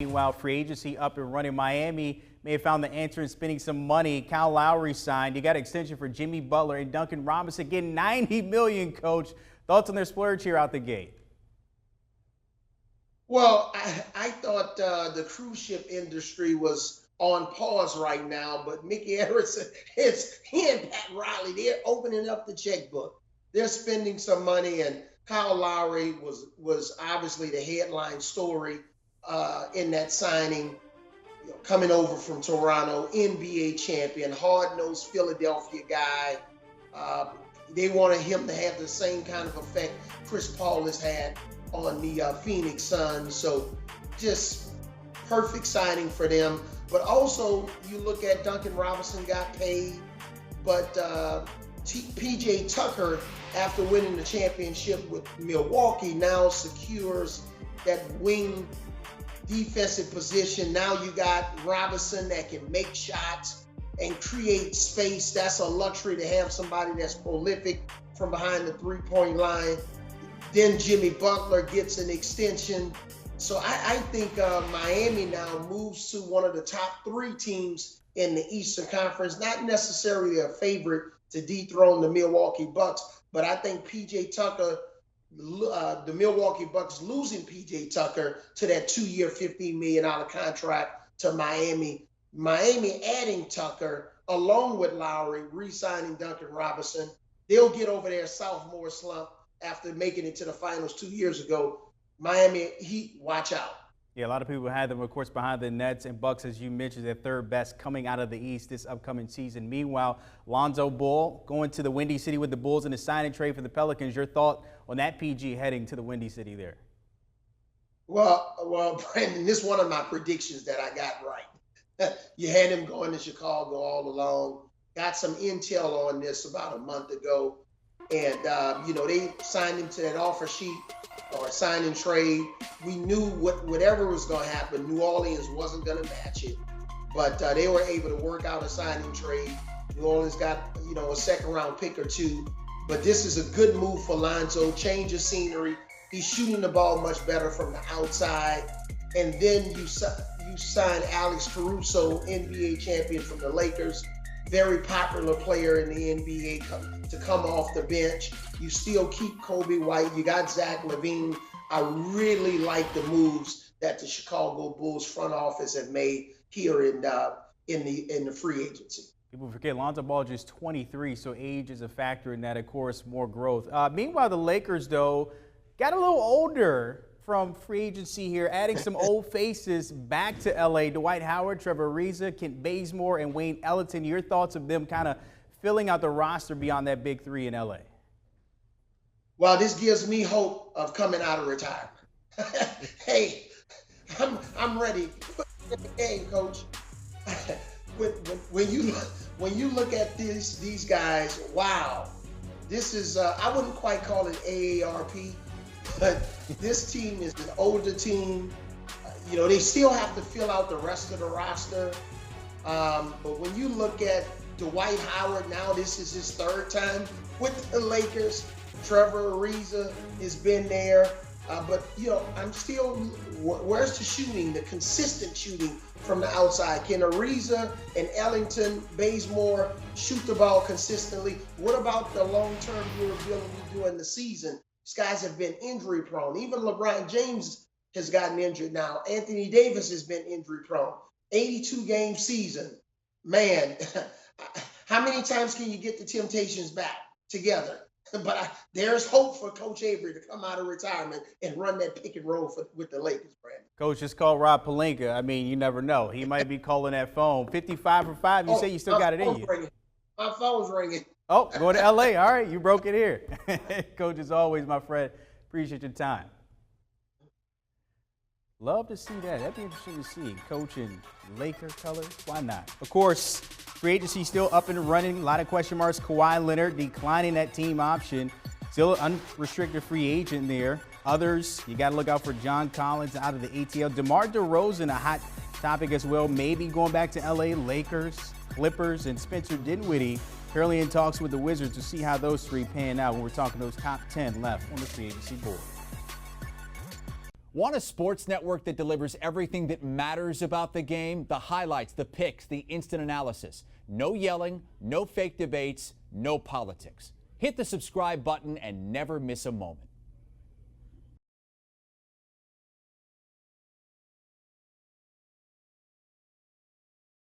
Meanwhile, free agency up and running. Miami may have found the answer in spending some money. Kyle Lowry signed. You got an extension for Jimmy Butler and Duncan Robinson getting $90 million, Coach. Thoughts on their splurge here out the gate? Well, I thought the cruise ship industry was on pause right now, but Mickey Harrison, he and Pat Riley, they're opening up the checkbook. They're spending some money, and Kyle Lowry was obviously the headline story in that signing. Coming over from Toronto, NBA champion, hard-nosed Philadelphia guy. They wanted him to have the same kind of effect Chris Paul has had on the Phoenix Suns. So just perfect signing for them. But also, you look at Duncan Robinson got paid, but PJ Tucker, after winning the championship with Milwaukee, now secures that wing defensive position. Now you got Robinson that can make shots and create space. That's a luxury to have somebody that's prolific from behind the three-point line. Then Jimmy Butler gets an extension. So I think Miami now moves to one of the top three teams in the Eastern Conference, not necessarily a favorite to dethrone the Milwaukee Bucks, but I think PJ Tucker, the Milwaukee Bucks losing PJ Tucker to that 2-year, $15 million contract to Miami. Miami adding Tucker along with Lowry, re-signing Duncan Robinson. They'll get over their sophomore slump after making it to the finals 2 years ago. Miami Heat, watch out. Yeah, a lot of people had them, of course, behind the Nets and Bucks, as you mentioned, their third best coming out of the East this upcoming season. Meanwhile, Lonzo Ball going to the Windy City with the Bulls in a sign-and trade for the Pelicans. Your thought on that PG heading to the Windy City there? Well, Brandon, this is one of my predictions that I got right. You had him going to Chicago all along. Got some intel on this about a month ago. And, they signed him to that offer sheet or sign and trade. We knew whatever was going to happen, New Orleans wasn't going to match it. But they were able to work out a sign and trade. New Orleans got, a second-round pick or two. But this is a good move for Lonzo, change of scenery. He's shooting the ball much better from the outside. And then you sign Alex Caruso, NBA champion from the Lakers, very popular player in the NBA to come off the bench. You still keep Kobe White. You got Zach LaVine. I really like the moves that the Chicago Bulls front office have made here in the free agency. People forget Lonzo Ball just 23, so age is a factor in that, of course, more growth. Meanwhile, the Lakers, though, got a little older from free agency here, adding some old faces back to L.A. Dwight Howard, Trevor Ariza, Kent Bazemore, and Wayne Ellington. Your thoughts of them kind of filling out the roster beyond that big three in L.A.? Well, this gives me hope of coming out of retirement. Hey, I'm ready. Hey, Coach. When you look at these guys, wow, this is I wouldn't quite call it AARP, but this team is an older team. They still have to fill out the rest of the roster. But when you look at Dwight Howard, now this is his third time with the Lakers. Trevor Ariza has been there. But I'm still, where's the shooting, the consistent shooting from the outside? Can Ariza and Ellington, Bazemore shoot the ball consistently? What about the long-term durability during the season? These guys have been injury prone. Even LeBron James has gotten injured now. Anthony Davis has been injury prone. 82-game season. Man, how many times can you get the Temptations back together? But there's hope for Coach Avery to come out of retirement and run that pick and roll with the Lakers, Brandon. Coach, just call Rob Pelinka. I mean, you never know. He might be calling that phone. 55 for 5. You say you still got it in you. Ringing. My phone's ringing. Oh, going to L.A. All right, you broke it here. Coach, as always, my friend, appreciate your time. Love to see that. That'd be interesting to see. Coach in Laker colors. Why not? Of course, free agency still up and running. A lot of question marks. Kawhi Leonard declining that team option. Still an unrestricted free agent there. Others, you got to look out for John Collins out of the ATL. DeMar DeRozan, a hot topic as well. Maybe going back to L.A. Lakers, Clippers, and Spencer Dinwiddie. Currently in talks with the Wizards to see how those three pan out when we're talking those top 10 left on the free agency board. Want a sports network that delivers everything that matters about the game? The highlights, the picks, the instant analysis. No yelling, no fake debates, no politics. Hit the subscribe button and never miss a moment.